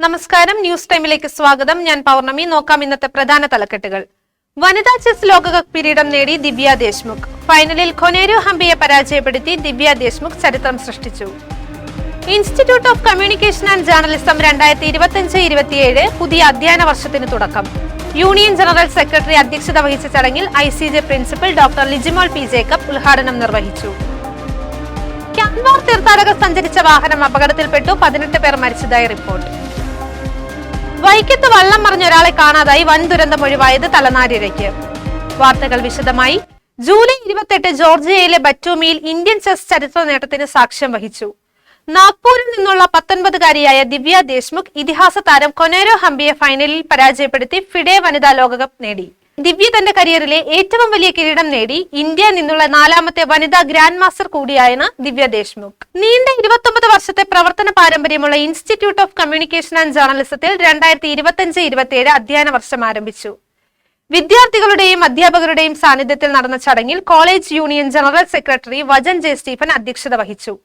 നമസ്കാരം, ന്യൂസ് ടൈമിലേക്ക് സ്വാഗതം. ഞാൻ പൗർണമി. നോക്കാം ഇന്നത്തെ പ്രധാന തലക്കെട്ടുകൾ. വനിതാ ചെസ് ലോകകപ്പ് കിരീടം നേടി ദിവ്യ ദേശ്മുഖ്. ഫൈനലിൽ കൊനേരു ഹംപിയെ പരാജയപ്പെടുത്തി ദിവ്യ ദേശ്മുഖ് ചരിത്രം സൃഷ്ടിച്ചു. Institute of communication and journalism 2025-27 പുതിയ അധ്യയന വർഷത്തിന് തുടക്കം. യൂണിയൻ ജനറൽ സെക്രട്ടറി അധ്യക്ഷത വഹിച്ച ചടങ്ങിൽ ICJ principal doctor Lijimol P. Jacob ഉദ്ഘാടനം നിർവഹിച്ചു. ക്യാൻവാർ തീർത്ഥാടകർ സഞ്ചരിച്ച വാഹനം അപകടത്തിൽപ്പെട്ടു. 18 പേർ മരിച്ചതായി റിപ്പോർട്ട്. വൈക്കത്ത് വള്ളം മറിഞ്ഞ ഒരാളെ കാണാതായി. വൻ ദുരന്തം ഒഴിവായത് തലനാരിഴയ്ക്ക്. വാർത്തകൾ വിശദമായി. ജൂലൈ 28 ജോർജിയയിലെ ബറ്റൂമിയിൽ ഇന്ത്യൻ ചെസ് ചരിത്ര നേട്ടത്തിന് സാക്ഷ്യം വഹിച്ചു. നാഗ്പൂരിൽ നിന്നുള്ള 19-കാരിയായ ദിവ്യ ദേശ്മുഖ് ഇതിഹാസ താരം കൊനേരു ഹംപിയെ ഫൈനലിൽ പരാജയപ്പെടുത്തി ഫിഡെ വനിതാ ലോകകപ്പ് നേടി. ദിവ്യ തന്റെ കരിയറിലെ ഏറ്റവും വലിയ കിരീടം നേടി. ഇന്ത്യ നിന്നുള്ള 4ാമത്തെ വനിതാ ഗ്രാൻഡ് മാസ്റ്റർ കൂടിയാണ് ദിവ്യ ദേശ്മുഖ്. നീണ്ട 29 വർഷത്തെ പ്രവർത്തന പാരമ്പര്യമുള്ള ഇൻസ്റ്റിറ്റ്യൂട്ട് ഓഫ് കമ്മ്യൂണിക്കേഷൻ ആൻഡ് ജേർണലിസത്തിൽ 2025-27 അധ്യയന വർഷം ആരംഭിച്ചു. വിദ്യാർത്ഥികളുടെയും അധ്യാപകരുടെയും സാന്നിധ്യത്തിൽ നടന്ന ചടങ്ങിൽ college union general secretary Vajan J Stephen അധ്യക്ഷത വഹിച്ചു.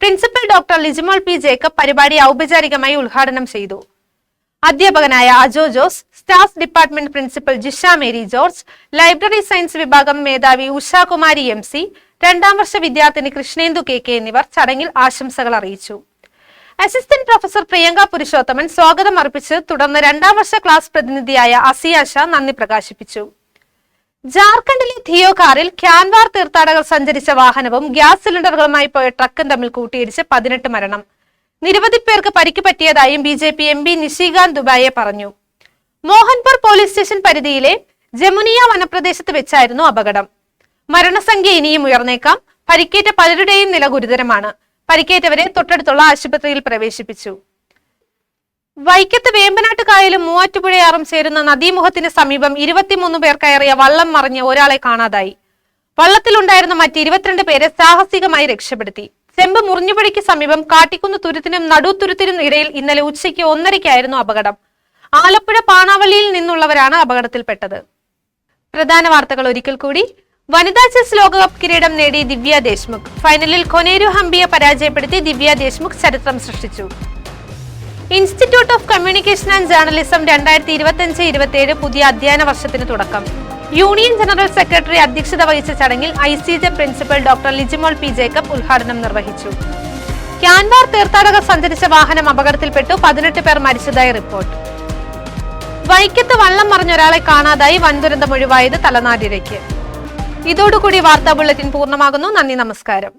Principal doctor Lijimol P. Jacob പരിപാടി ഔപചാരികമായി ഉദ്ഘാടനം ചെയ്തു. അധ്യാപകനായ Ajo Jose, staff department principal Jisha Mary George, library science വിഭാഗം മേധാവി ഉഷാകുമാരി MC, 2ാം വർഷ വിദ്യാർത്ഥിനി കൃഷ്ണേന്ദു KK എന്നിവർ ചടങ്ങിൽ ആശംസകൾ അറിയിച്ചു. അസിസ്റ്റന്റ് പ്രൊഫസർ പ്രിയങ്ക പുരുഷോത്തമൻ സ്വാഗതം അർപ്പിച്ച് തുടർന്ന് 2ാം വർഷ ക്ലാസ് പ്രതിനിധിയായ അസിയ ഷാ നന്ദി പ്രകാശിപ്പിച്ചു. ജാർഖണ്ഡിലെ ധിയോഘാറിൽ ക്യാൻവാർ തീർത്ഥാടകർ സഞ്ചരിച്ച വാഹനവും ഗ്യാസ് സിലിണ്ടറുകളുമായി പോയ ട്രക്കും തമ്മിൽ കൂട്ടിയിടിച്ച് 18 മരണം. നിരവധി പേർക്ക് പരിക്ക് പറ്റിയതായും BJP MP നിഷികാന്ത് ദുബായെ പറഞ്ഞു. മോഹൻപൂർ പോലീസ് സ്റ്റേഷൻ പരിധിയിലെ ജമുനിയ വനപ്രദേശത്ത് വെച്ചായിരുന്നു അപകടം. മരണസംഖ്യ ഇനിയും ഉയർന്നേക്കാം. പരിക്കേറ്റ പലരുടെയും നില ഗുരുതരമാണ്. പരിക്കേറ്റവരെ തൊട്ടടുത്തുള്ള ആശുപത്രിയിൽ പ്രവേശിപ്പിച്ചു. വൈക്കത്ത് വേമ്പനാട്ട് കായലും മൂവാറ്റുപുഴയാറും ചേരുന്ന നദീമുഖത്തിന് സമീപം 23 പേർ കയറിയ വള്ളം മറിഞ്ഞ് ഒരാളെ കാണാതായി. വള്ളത്തിലുണ്ടായിരുന്ന മറ്റ് 22 പേരെ സാഹസികമായി രക്ഷപ്പെടുത്തി. ചെമ്പ് മുറിഞ്ഞുപുഴയ്ക്ക് സമീപം കാട്ടിക്കുന്ന് തുരുത്തിനും നടുത്തുരുത്തിനും ഇടയിൽ ഇന്നലെ ഉച്ചയ്ക്ക് 1:30-ക്കായിരുന്നു അപകടം. ആലപ്പുഴ പാണാവള്ളിയിൽ നിന്നുള്ളവരാണ് അപകടത്തിൽപ്പെട്ടത്. പ്രധാന വാർത്തകൾ ഒരിക്കൽ കൂടി. വനിതാ ചെസ് ലോകകപ്പ് കിരീടം നേടി ദിവ്യ ദേശ്മുഖ്. ഫൈനലിൽ കൊനേരു ഹംപിയെ പരാജയപ്പെടുത്തി ദിവ്യ ദേശ്മുഖ് ചരിത്രം സൃഷ്ടിച്ചു. Institute of communication and journalism 2025-27 പുതിയ അധ്യയന വർഷത്തിന് തുടക്കം. യൂണിയൻ ജനറൽ സെക്രട്ടറി അധ്യക്ഷത വഹിച്ച ചടങ്ങിൽ ICJ principal doctor Lijimol P. Jacob ഉദ്ഘാടനം നിർവഹിച്ചു. ക്യാൻവാർ തീർത്ഥാടകർ സഞ്ചരിച്ച വാഹനം അപകടത്തിൽപ്പെട്ടു. 18 പേർ മരിച്ചതായി റിപ്പോർട്ട്. വൈക്കത്ത് വള്ളം മറിഞ്ഞ ഒരാളെ കാണാതായി. വൻ ദുരന്തം ഒഴിവായത് തലനാരിഴയ്ക്ക്. ഇതോടുകൂടി വാർത്താ ബുള്ളറ്റിൻ പൂർണ്ണമാകുന്നു. നന്ദി, നമസ്കാരം.